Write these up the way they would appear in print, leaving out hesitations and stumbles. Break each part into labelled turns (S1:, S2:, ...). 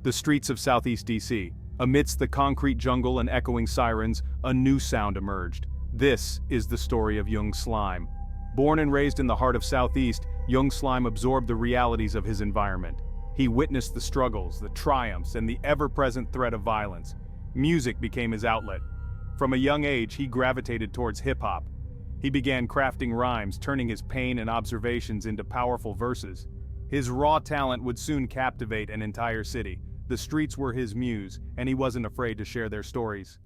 S1: The streets of Southeast DC. Amidst the concrete jungle and echoing sirens, a new sound emerged. This is the story of Young Slime. Born and raised in the heart of Southeast, Young Slime absorbed the realities of his environment. He witnessed the struggles, the triumphs, and the ever-present threat of violence. Music became his outlet. From a young age, he gravitated towards hip-hop. He began crafting rhymes, turning his pain and observations into powerful verses. His raw talent would soon captivate an entire city. The streets were his muse, and he wasn't afraid to share their stories.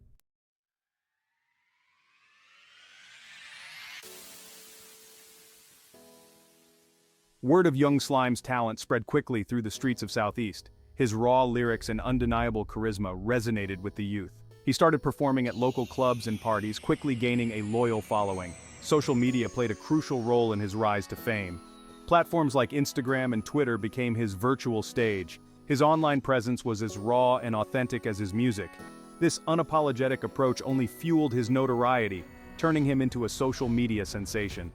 S1: Word of Young Slime's talent spread quickly through the streets of Southeast. His raw lyrics and undeniable charisma resonated with the youth. He started performing at local clubs and parties, quickly gaining a loyal following. Social media played a crucial role in his rise to fame. Platforms like Instagram and Twitter became his virtual stage. His online presence was as raw and authentic as his music. This unapologetic approach only fueled his notoriety, turning him into a social media sensation.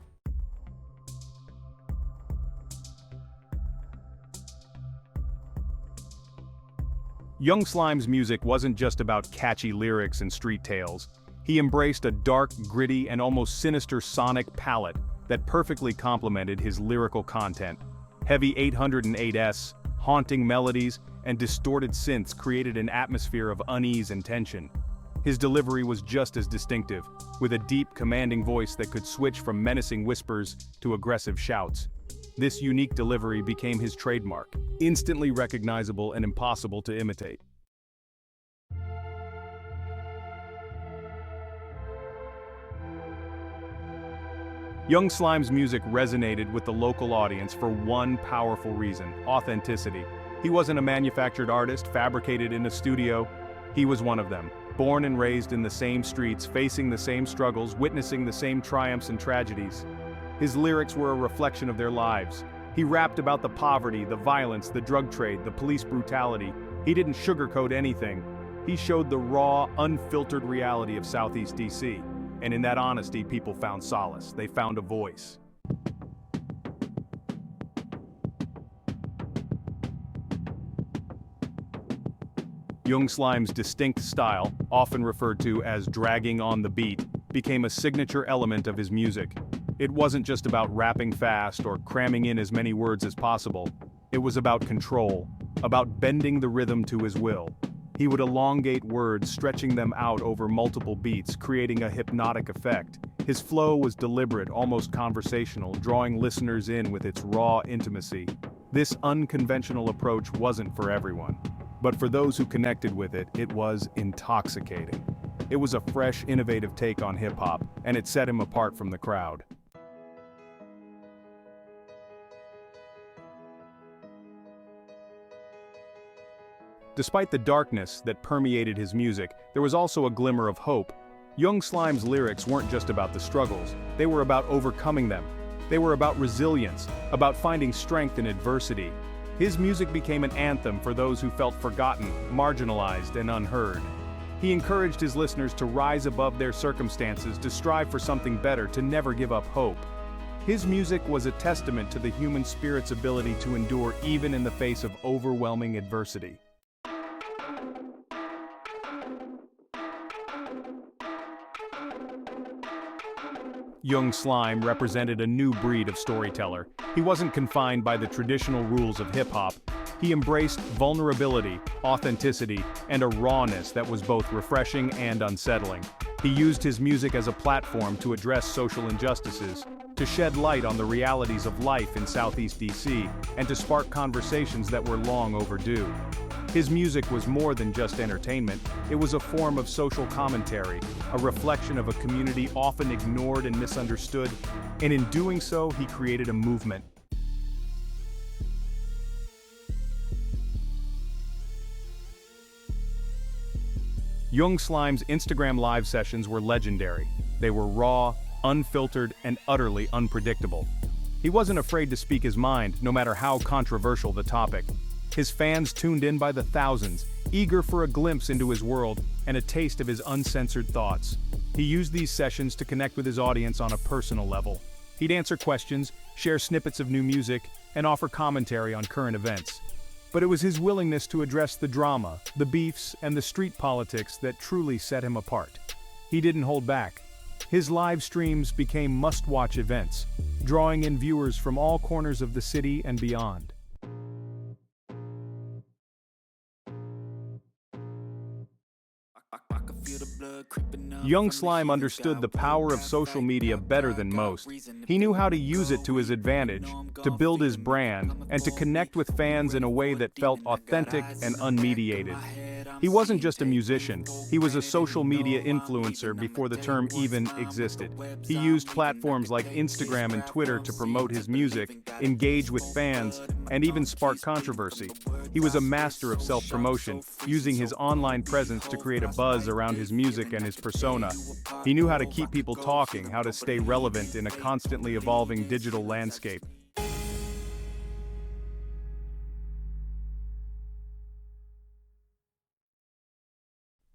S1: Young Slime's music wasn't just about catchy lyrics and street tales. He embraced a dark, gritty, and almost sinister sonic palette that perfectly complemented his lyrical content. Heavy 808s, haunting melodies, and distorted synths created an atmosphere of unease and tension. His delivery was just as distinctive, with a deep, commanding voice that could switch from menacing whispers to aggressive shouts. This unique delivery became his trademark, instantly recognizable and impossible to imitate. Young Slime's music resonated with the local audience for one powerful reason: authenticity. He wasn't a manufactured artist, fabricated in a studio. He was one of them, born and raised in the same streets, facing the same struggles, witnessing the same triumphs and tragedies. His lyrics were a reflection of their lives. He rapped about the poverty, the violence, the drug trade, the police brutality. He didn't sugarcoat anything. He showed the raw, unfiltered reality of Southeast DC. And in that honesty, people found solace. They found a voice. Young Slime's distinct style, often referred to as dragging on the beat, became a signature element of his music. It wasn't just about rapping fast or cramming in as many words as possible. It was about control, about bending the rhythm to his will. He would elongate words, stretching them out over multiple beats, creating a hypnotic effect. His flow was deliberate, almost conversational, drawing listeners in with its raw intimacy. This unconventional approach wasn't for everyone, but for those who connected with it, it was intoxicating. It was a fresh, innovative take on hip-hop, and it set him apart from the crowd. Despite the darkness that permeated his music, there was also a glimmer of hope. Young Slime's lyrics weren't just about the struggles, they were about overcoming them. They were about resilience, about finding strength in adversity. His music became an anthem for those who felt forgotten, marginalized, and unheard. He encouraged his listeners to rise above their circumstances, to strive for something better, to never give up hope. His music was a testament to the human spirit's ability to endure even in the face of overwhelming adversity. Young Slime represented a new breed of storyteller. He wasn't confined by the traditional rules of hip-hop. He embraced vulnerability, authenticity, and a rawness that was both refreshing and unsettling. He used his music as a platform to address social injustices, to shed light on the realities of life in Southeast DC, and to spark conversations that were long overdue. His music was more than just entertainment. It was a form of social commentary, a reflection of a community often ignored and misunderstood, and in doing so, he created a movement. Young Slime's Instagram live sessions were legendary. They were raw, unfiltered, and utterly unpredictable. He wasn't afraid to speak his mind, no matter how controversial the topic. His fans tuned in by the thousands, eager for a glimpse into his world and a taste of his uncensored thoughts. He used these sessions to connect with his audience on a personal level. He'd answer questions, share snippets of new music, and offer commentary on current events. But it was his willingness to address the drama, the beefs, and the street politics that truly set him apart. He didn't hold back. His live streams became must-watch events, drawing in viewers from all corners of the city and beyond. Young Slime understood the power of social media better than most. He knew how to use it to his advantage, to build his brand, and to connect with fans in a way that felt authentic and unmediated. He wasn't just a musician, he was a social media influencer before the term even existed. He used platforms like Instagram and Twitter to promote his music, engage with fans, and even spark controversy. He was a master of self-promotion, using his online presence to create a buzz around his music and his persona. He knew how to keep people talking, how to stay relevant in a constantly evolving digital landscape.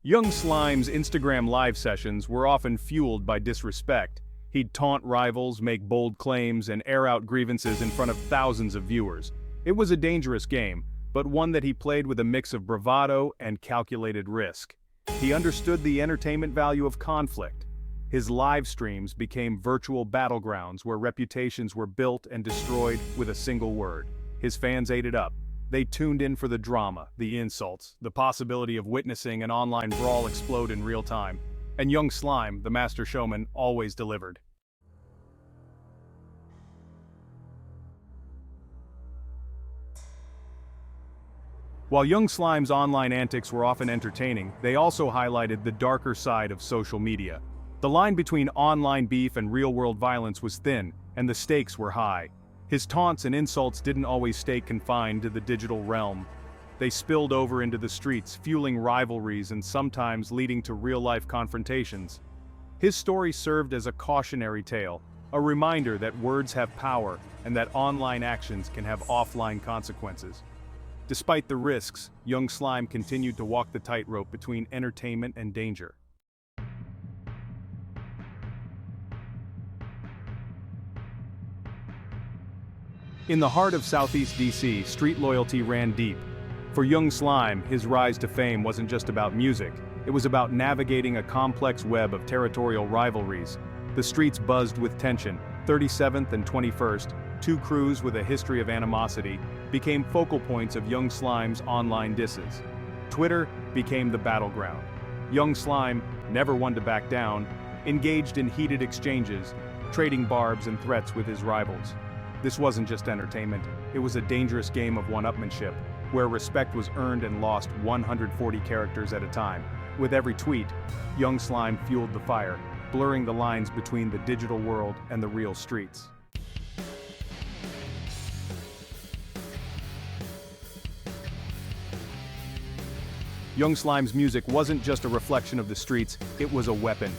S1: Young Slime's Instagram live sessions were often fueled by disrespect. He'd taunt rivals, make bold claims, and air out grievances in front of thousands of viewers. It was a dangerous game, but one that he played with a mix of bravado and calculated risk. He understood the entertainment value of conflict. His live streams became virtual battlegrounds where reputations were built and destroyed with a single word. His fans ate it up. They tuned in for the drama, the insults, the possibility of witnessing an online brawl explode in real time. And Young Slime, the master showman, always delivered. While Young Slime's online antics were often entertaining, they also highlighted the darker side of social media. The line between online beef and real-world violence was thin, and the stakes were high. His taunts and insults didn't always stay confined to the digital realm. They spilled over into the streets, fueling rivalries and sometimes leading to real-life confrontations. His story served as a cautionary tale, a reminder that words have power and that online actions can have offline consequences. Despite the risks, Young Slime continued to walk the tightrope between entertainment and danger. In the heart of Southeast DC, street loyalty ran deep. For Young Slime, his rise to fame wasn't just about music, it was about navigating a complex web of territorial rivalries. The streets buzzed with tension. 37th and 21st, two crews with a history of animosity, became focal points of Young Slime's online disses. Twitter became the battleground. Young Slime, never one to back down, engaged in heated exchanges, trading barbs and threats with his rivals. This wasn't just entertainment, it was a dangerous game of one-upmanship, where respect was earned and lost 140 characters at a time. With every tweet, Young Slime fueled the fire, blurring the lines between the digital world and the real streets. Young Slime's music wasn't just a reflection of the streets, it was a weapon.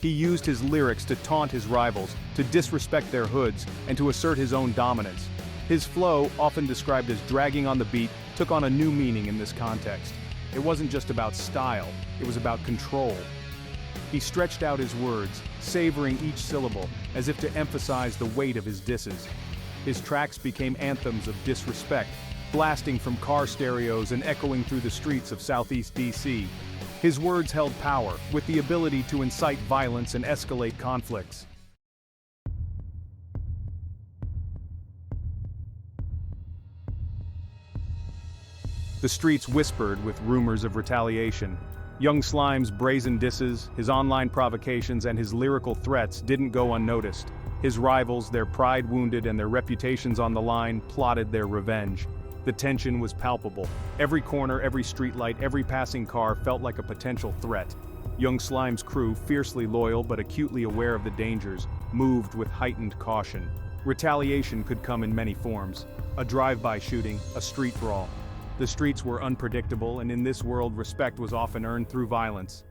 S1: He used his lyrics to taunt his rivals, to disrespect their hoods, and to assert his own dominance. His flow, often described as dragging on the beat, took on a new meaning in this context. It wasn't just about style, it was about control. He stretched out his words, savoring each syllable, as if to emphasize the weight of his disses. His tracks became anthems of disrespect, blasting from car stereos and echoing through the streets of Southeast DC. His words held power, with the ability to incite violence and escalate conflicts. The streets whispered with rumors of retaliation. Young Slime's brazen disses, his online provocations, and his lyrical threats didn't go unnoticed. His rivals, their pride wounded and their reputations on the line, plotted their revenge. The tension was palpable. Every corner, every streetlight, every passing car felt like a potential threat. Young Slime's crew, fiercely loyal but acutely aware of the dangers, moved with heightened caution. Retaliation could come in many forms. A drive-by shooting, a street brawl. The streets were unpredictable, and in this world, respect was often earned through violence.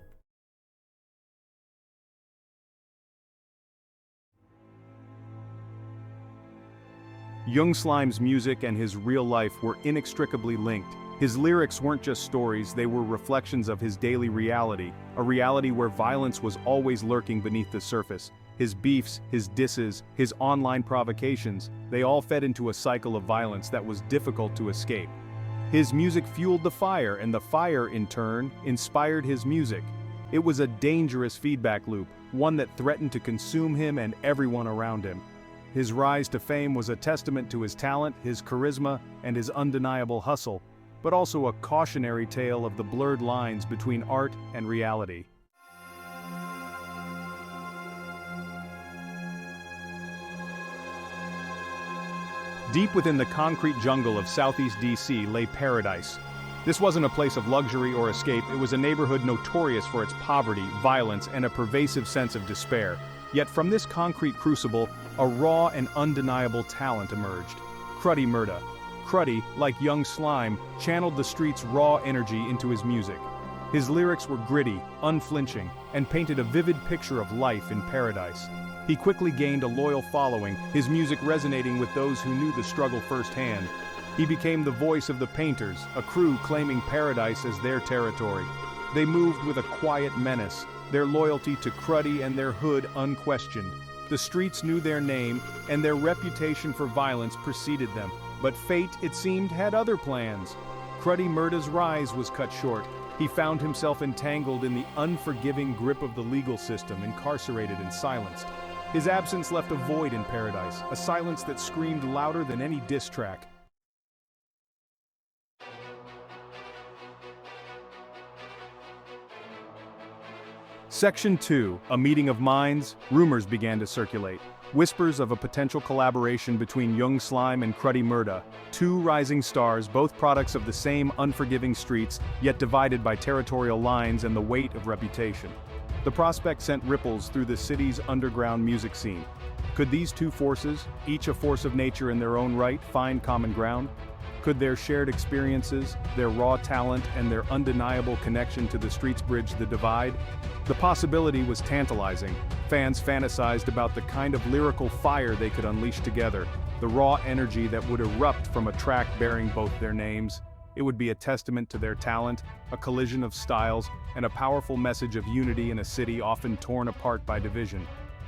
S1: Young Slime's music and his real life were inextricably linked. His lyrics weren't just stories, they were reflections of his daily reality, a reality where violence was always lurking beneath the surface. His beefs, his disses, his online provocations, they all fed into a cycle of violence that was difficult to escape. His music fueled the fire, and the fire, in turn, inspired his music. It was a dangerous feedback loop, one that threatened to consume him and everyone around him. His rise to fame was a testament to his talent, his charisma, and his undeniable hustle, but also a cautionary tale of the blurred lines between art and reality. Deep within the concrete jungle of Southeast DC lay Paradise. This wasn't a place of luxury or escape, it was a neighborhood notorious for its poverty, violence, and a pervasive sense of despair. Yet from this concrete crucible, a raw and undeniable talent emerged. Cruddy Murda. Cruddy, like young Slime, channeled the street's raw energy into his music. His lyrics were gritty, unflinching, and painted a vivid picture of life in paradise. He quickly gained a loyal following, his music resonating with those who knew the struggle firsthand. He became the voice of the painters, a crew claiming paradise as their territory. They moved with a quiet menace, their loyalty to Cruddy and their hood unquestioned. The streets knew their name, and their reputation for violence preceded them. But fate, it seemed, had other plans. Cruddy Murda's rise was cut short. He found himself entangled in the unforgiving grip of the legal system, incarcerated and silenced. His absence left a void in paradise, a silence that screamed louder than any diss track. Section 2, a meeting of minds, rumors began to circulate. Whispers of a potential collaboration between Young Slime and Cruddy Murda, two rising stars, both products of the same unforgiving streets, yet divided by territorial lines and the weight of reputation. The prospect sent ripples through the city's underground music scene. Could these two forces, each a force of nature in their own right, find common ground? Could their shared experiences, their raw talent, and their undeniable connection to the streets bridge the divide? The possibility was tantalizing. Fans fantasized about the kind of lyrical fire they could unleash together, the raw energy that would erupt from a track bearing both their names. It would be a testament to their talent, a collision of styles, and a powerful message of unity in a city often torn apart by division.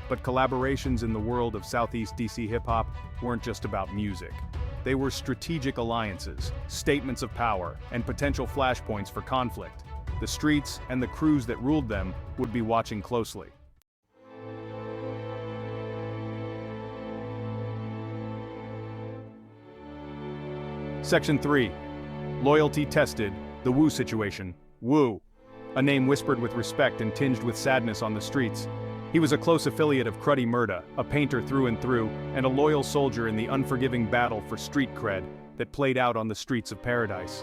S1: But collaborations in the world of Southeast DC hip-hop weren't just about music. They were strategic alliances, statements of power, and potential flashpoints for conflict. The streets and the crews that ruled them would be watching closely. Section 3. Loyalty tested, the Wu situation. Wu, a name whispered with respect and tinged with sadness on the streets. He was a close affiliate of Cruddy Murda, a painter through and through, and a loyal soldier in the unforgiving battle for street cred that played out on the streets of Paradise.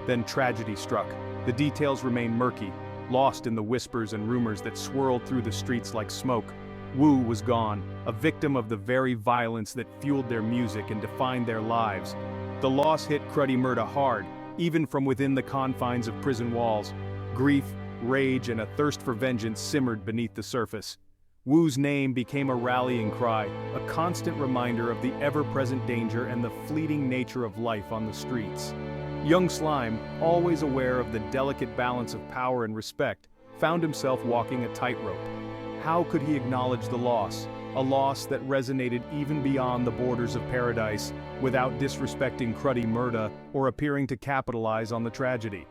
S1: Then tragedy struck. The details remain murky, lost in the whispers and rumors that swirled through the streets like smoke. Wu was gone, a victim of the very violence that fueled their music and defined their lives. The loss hit Cruddy Murda hard, even from within the confines of prison walls. Grief, rage, and a thirst for vengeance simmered beneath the surface. Wu's name became a rallying cry, a constant reminder of the ever-present danger and the fleeting nature of life on the streets. Young Slime, always aware of the delicate balance of power and respect, found himself walking a tightrope. How could he acknowledge the loss, a loss that resonated even beyond the borders of Paradise, without disrespecting Cruddy Murda or appearing to capitalize on the tragedy?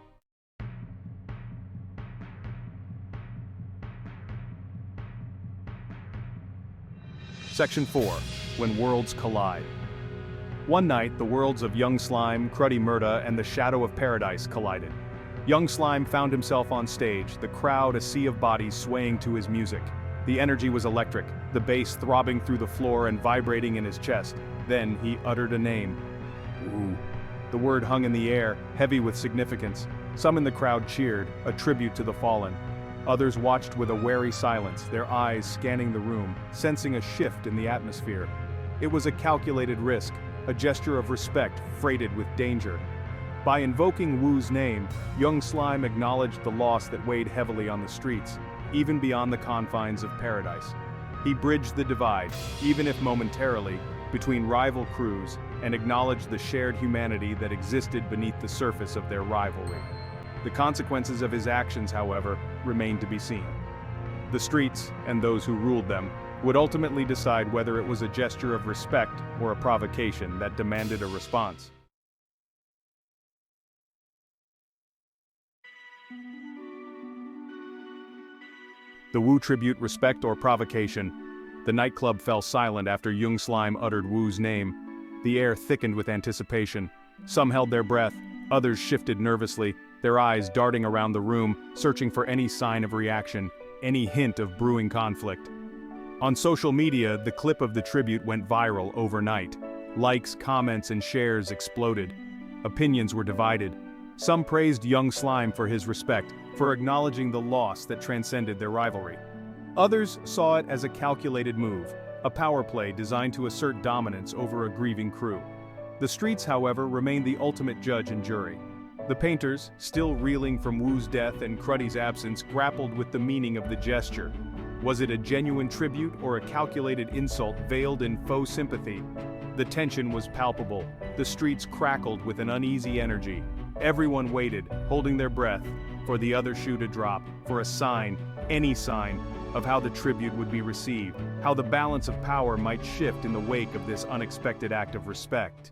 S1: Section 4. When Worlds Collide. One night, the worlds of Young Slime, Cruddy Murda, and the Shadow of Paradise collided. Young Slime found himself on stage, the crowd a sea of bodies swaying to his music. The energy was electric, the bass throbbing through the floor and vibrating in his chest. Then he uttered a name. Wu. The word hung in the air, heavy with significance. Some in the crowd cheered, a tribute to the fallen. Others watched with a wary silence, their eyes scanning the room, sensing a shift in the atmosphere. It was a calculated risk, a gesture of respect freighted with danger. By invoking Wu's name, Young Slime acknowledged the loss that weighed heavily on the streets, even beyond the confines of Paradise. He bridged the divide, even if momentarily, between rival crews and acknowledged the shared humanity that existed beneath the surface of their rivalry. The consequences of his actions, however, remained to be seen. The streets, and those who ruled them, would ultimately decide whether it was a gesture of respect or a provocation that demanded a response. The Wu tribute, respect or provocation. The nightclub fell silent after Young Slime uttered Wu's name. The air thickened with anticipation. Some held their breath, others shifted nervously, their eyes darting around the room, searching for any sign of reaction, any hint of brewing conflict. On social media, the clip of the tribute went viral overnight. Likes, comments, and shares exploded. Opinions were divided. Some praised Young Slime for his respect, for acknowledging the loss that transcended their rivalry. Others saw it as a calculated move, a power play designed to assert dominance over a grieving crew. The streets, however, remained the ultimate judge and jury. The painters, still reeling from Wu's death and Cruddy's absence, grappled with the meaning of the gesture. Was it a genuine tribute or a calculated insult veiled in faux sympathy? The tension was palpable. The streets crackled with an uneasy energy. Everyone waited, holding their breath, for the other shoe to drop, for a sign, any sign, of how the tribute would be received, how the balance of power might shift in the wake of this unexpected act of respect.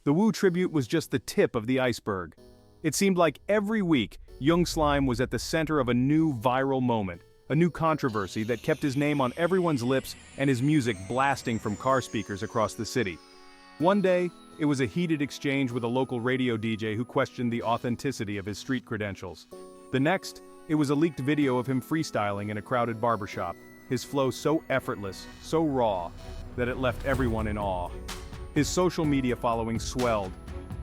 S1: The Wu tribute was just the tip of the iceberg. It seemed like every week, Young Slime was at the center of a new viral moment, a new controversy that kept his name on everyone's lips and his music blasting from car speakers across the city. One day, it was a heated exchange with a local radio DJ who questioned the authenticity of his street credentials. The next, it was a leaked video of him freestyling in a crowded barbershop, his flow so effortless, so raw, that it left everyone in awe. His social media following swelled.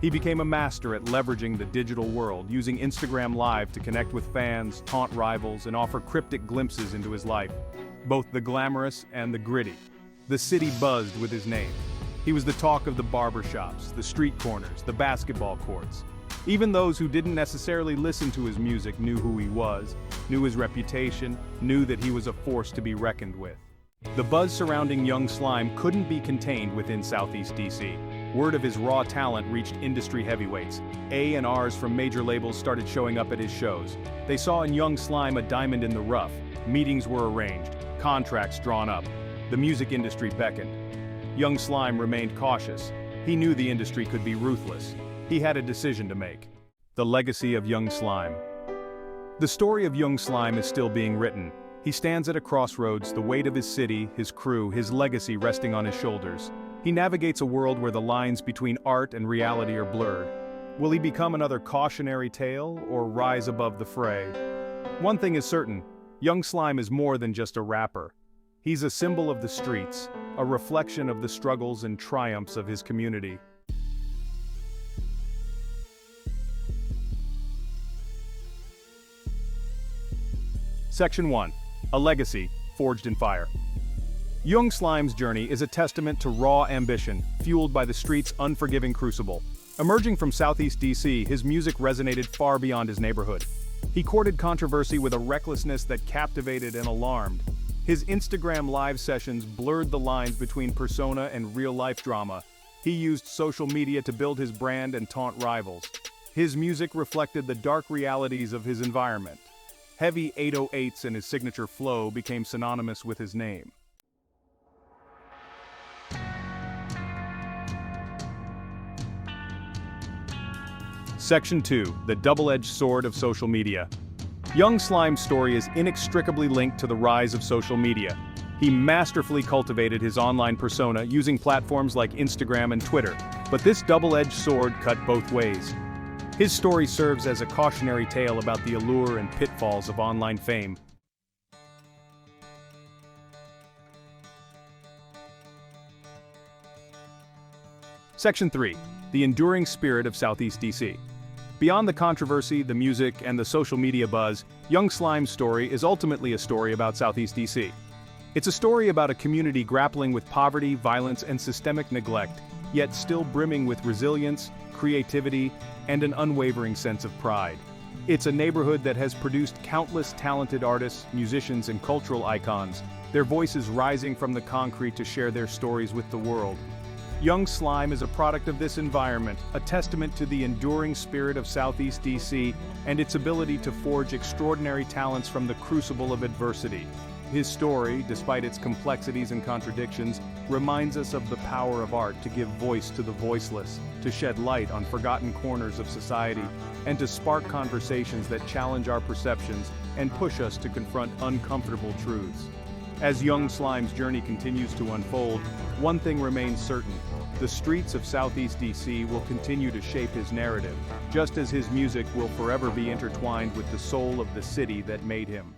S1: He became a master at leveraging the digital world, using Instagram Live to connect with fans, taunt rivals, and offer cryptic glimpses into his life, both the glamorous and the gritty. The city buzzed with his name. He was the talk of the barbershops, the street corners, the basketball courts. Even those who didn't necessarily listen to his music knew who he was, knew his reputation, knew that he was a force to be reckoned with. The buzz surrounding Young Slime couldn't be contained within Southeast DC. Word of his raw talent reached industry heavyweights. A&Rs from major labels started showing up at his shows. They saw in Young Slime a diamond in the rough. Meetings were arranged, contracts drawn up. The music industry beckoned. Young Slime remained cautious. He knew the industry could be ruthless. He had a decision to make. The legacy of Young Slime. The story of Young Slime is still being written. He stands at a crossroads, the weight of his city, his crew, his legacy resting on his shoulders. He navigates a world where the lines between art and reality are blurred. Will he become another cautionary tale or rise above the fray? One thing is certain, Young Slime is more than just a rapper. He's a symbol of the streets, a reflection of the struggles and triumphs of his community. Section 1. A legacy forged in fire. Young Slime's journey is a testament to raw ambition, fueled by the street's unforgiving crucible. Emerging from Southeast DC, his music resonated far beyond his neighborhood. He courted controversy with a recklessness that captivated and alarmed. His Instagram live sessions blurred the lines between persona and real-life drama. He used social media to build his brand and taunt rivals. His music reflected the dark realities of his environment. Heavy 808s and his signature flow became synonymous with his name. Section 2. The double-edged sword of social media. Young Slime's story is inextricably linked to the rise of social media. He masterfully cultivated his online persona using platforms like Instagram and Twitter, but this double-edged sword cut both ways. His story serves as a cautionary tale about the allure and pitfalls of online fame. Section 3. The enduring spirit of Southeast DC. Beyond the controversy, the music, and the social media buzz, Young Slime's story is ultimately a story about Southeast DC. It's a story about a community grappling with poverty, violence, and systemic neglect, yet still brimming with resilience, creativity, and an unwavering sense of pride. It's a neighborhood that has produced countless talented artists, musicians, and cultural icons, their voices rising from the concrete to share their stories with the world. Young Slime is a product of this environment, a testament to the enduring spirit of Southeast DC and its ability to forge extraordinary talents from the crucible of adversity. His story, despite its complexities and contradictions, reminds us of the power of art to give voice to the voiceless, to shed light on forgotten corners of society, and to spark conversations that challenge our perceptions and push us to confront uncomfortable truths. As Young Slime's journey continues to unfold, one thing remains certain: the streets of Southeast DC will continue to shape his narrative, just as his music will forever be intertwined with the soul of the city that made him.